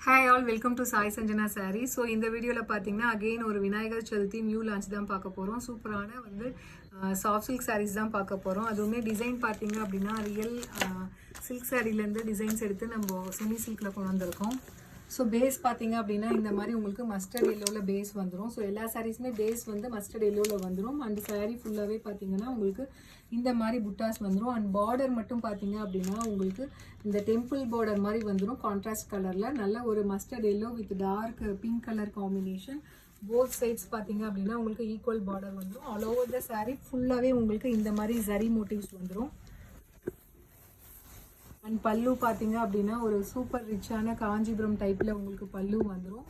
Hi all, welcome to Sai Sanjana Saree. So இந்த வீடியோல பாத்தீங்கன்னா again ஒரு விநாயகர் சதுர்த்தி நியூ லான்ச் தான் பார்க்க போறோம். சூப்பரான வந்து சாஃப்ட் சில்க் சாரீஸ் தான் பார்க்க போறோம். அதுவுமே டிசைன் பாத்தீங்க அப்படின்னா ரியல் சில்க் சாரீல இருந்து டிசைன்ஸ் எடுத்து நம்ம செமி சில்க்ல கொண்டு வந்திருக்கோம். ஸோ பேஸ் பார்த்தீங்க அப்படின்னா இந்த மாதிரி உங்களுக்கு மஸ்டர்ட் எல்லோவில் பேஸ் வந்துடும். ஸோ எல்லா சாரீஸுமே பேஸ் வந்து மஸ்டர்ட் எல்லோவில் வந்துடும். அண்ட் சாரீ ஃபுல்லாகவே பார்த்தீங்கன்னா உங்களுக்கு இந்த மாதிரி புட்டாஸ் வந்துடும். அண்ட் பார்டர் மட்டும் பார்த்தீங்க அப்படின்னா உங்களுக்கு இந்த டெம்பிள் பார்டர் மாதிரி வந்துடும் கான்ட்ராஸ்ட் கலரில். நல்ல ஒரு mustard yellow with dark pink colour combination. Both sides பார்த்தீங்க அப்படின்னா உங்களுக்கு ஈக்குவல் பார்டர் வந்துடும். ஆல் ஓவர் த சாரீ ஃபுல்லாகவே உங்களுக்கு இந்த மாதிரி ஜரி மோட்டிவ்ஸ் வந்துடும். அண்ட் பல்லு பார்த்தீங்க அப்படின்னா ஒரு சூப்பர் ரிச்சான காஞ்சிபுரம் டைப்பில் உங்களுக்கு பல்லு வந்துடும்.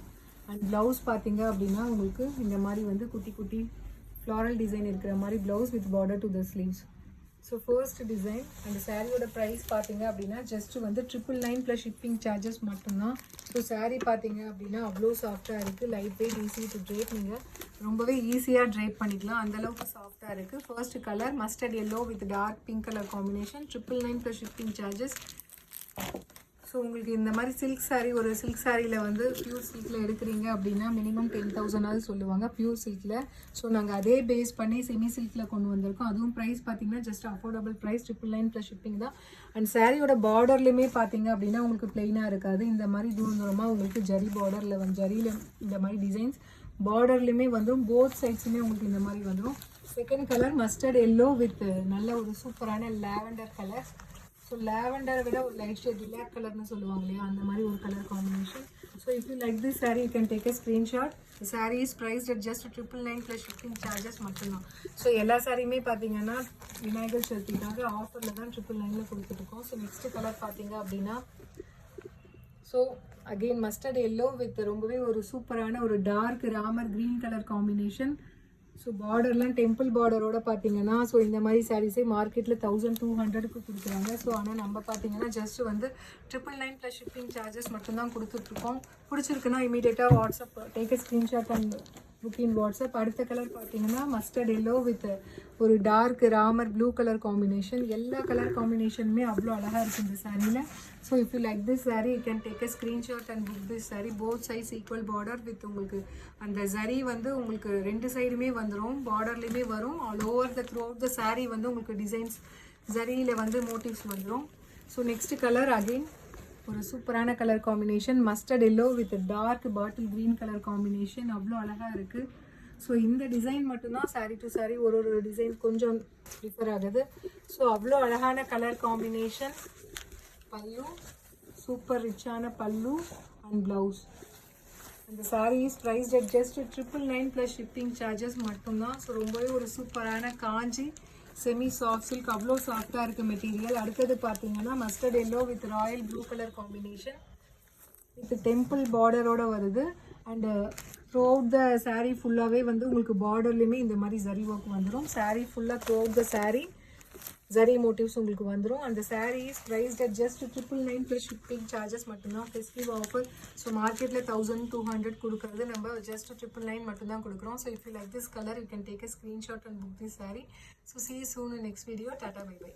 அண்ட் ப்ளவுஸ் பார்த்தீங்க அப்படின்னா உங்களுக்கு இந்த மாதிரி வந்து குட்டி குட்டி ஃப்ளாரல் டிசைன் இருக்கிற மாதிரி blouse with border to the sleeves. So first design அந்த சாரியோட ப்ரைஸ் பார்த்தீங்க அப்படின்னா ஜஸ்ட் வந்து 999 ப்ளஸ் ஷிப்பிங் சார்ஜஸ் மட்டும்தான். ஸோ சாரீ பார்த்தீங்க அப்படின்னா அவ்வளோ சாஃப்டாக இருக்குது. Light weight, easy to drape. நீங்கள் ரொம்பவே ஈஸியாக ட்ரேப் பண்ணிக்கலாம், அந்தளவுக்கு சாஃப்டாக இருக்குது. First colour mustard yellow with dark pink colour combination. 999 plus shipping charges. So உங்களுக்கு இந்த மாதிரி சில்க் சாரீ ஒரு சில்க் சாரியில் வந்து பியூர் சில்கில் எடுக்கிறீங்க அப்படின்னா மினிமம் 10,000 சொல்லுவாங்க பியூர் சில்கில். ஸோ நாங்கள் அதே பேஸ் பண்ணி செமி சில்கில் கொண்டு வந்திருக்கோம். அதுவும் ப்ரைஸ் பார்த்தீங்கன்னா just affordable price 999 plus shipping தான். அண்ட் சாரியோட பார்டர்லையுமே பார்த்தீங்க அப்படின்னா உங்களுக்கு பிளெயினாக இருக்காது. இந்த மாதிரி தூரமாக உங்களுக்கு ஜரி பார்டரில் வந்து ஜரியில் இந்த மாதிரி டிசைன்ஸ் பார்டர்லையுமே வந்துடும். போத் சைட்ஸுமே உங்களுக்கு இந்த மாதிரி வந்துடும். Second colour mustard yellow with நல்ல ஒரு சூப்பரான லாவெண்டர் கலர். ஸோ லாவெண்டரை விட ஒரு லைட் ஷேட் பிளாக் கலர்னு சொல்லுவாங்க இல்லையா, அந்த மாதிரி ஒரு colour combination. So if you like this sari you can take a screenshot. Sari is priced at just 999 plus shipping charges மட்டும்தான். ஸோ எல்லா சாரியுமே பார்த்தீங்கன்னா விநாயகர் சதுர்த்திக்காக ஆஃபரில் தான் 999 கொடுத்துருக்கோம். ஸோ நெக்ஸ்ட் கலர் பார்த்தீங்க அப்படின்னா so again mustard yellow with ரொம்பவே ஒரு சூப்பரான ஒரு dark Ramar green colour combination. So பார்டர்லாம் டெம்பிள் பார்டரோட பார்த்தீங்கன்னா ஸோ இந்த மாதிரி சாரீஸே மார்க்கெட்டில் 1200க்கு கொடுக்குறாங்க. ஸோ ஆனால் நம்ம பார்த்தீங்கன்னா ஜஸ்ட் வந்து 999 ப்ளஸ் ஷிப்பிங் சார்ஜஸ் மட்டும்தான் கொடுத்துட்ருக்கோம். பிடிச்சிருக்குன்னா இமீடியட்டாக WhatsApp take a screenshot and booking WhatsApp. அடுத்த கலர் பார்த்தீங்கன்னா மஸ்டர்ட் எல்லோ வித் ஒரு dark Ramar blue colour combination. எல்லா கலர் காம்பினேஷனுமே அவ்வளோ அழகாக இருக்குது இந்த சாரியில். So if you like this sari you can take a screenshot and book this sari. Both size equal border with உங்களுக்கு அந்த ஜரி வந்து உங்களுக்கு ரெண்டு சைடுமே வந்துடும், பார்டர்லேயுமே வரும். All over the through out the sari வந்து உங்களுக்கு டிசைன்ஸ் ஜரியில் வந்து மோட்டிவ்ஸ் வந்துடும். ஸோ நெக்ஸ்ட் கலர் அகெயின் ஒரு சூப்பரான colour combination mustard yellow with dark bottle green colour combination. அவ்வளோ அழகாக இருக்குது. ஸோ இந்த டிசைன் மட்டும்தான் சாரீ டு சாரீ ஒரு டிசைன் கொஞ்சம் ப்ரிஃபர் ஆகுது. ஸோ அவ்வளோ அழகான கலர் காம்பினேஷன். பல்லு சூப்பர் ரிச்சான பல்லு அண்ட் ப்ளவுஸ். அந்த sari is priced at just 999 plus shipping charges மட்டும்தான். ஸோ ரொம்பவே ஒரு சூப்பரான காஞ்சி செமி சாஃப்ட் சில்க். அவ்வளோ சாஃப்டாக இருக்குது மெட்டீரியல். அடுத்தது பார்த்தீங்கன்னா mustard yellow with royal blue colour combination with temple பார்டரோட வருது. And throughout the sari ஃபுல்லாகவே வந்து உங்களுக்கு பார்டர்லேயுமே இந்த மாதிரி ஜரி ஒர்க் வந்துடும். சாரீ ஃபுல்லாக throughout the sari zari motifs உங்களுக்கு வந்துடும். அந்த sari is priced at just 999 plus shipping charges மட்டும்தான். Festive offer. ஸோ மார்க்கெட்டில் 1200 கொடுக்குறது நம்ம ஜஸ்ட் 999 மட்டும்தான் கொடுக்குறோம். So if you like this colour you can take a screenshot and book this sari. So see you soon in next video. Tata, bye bye.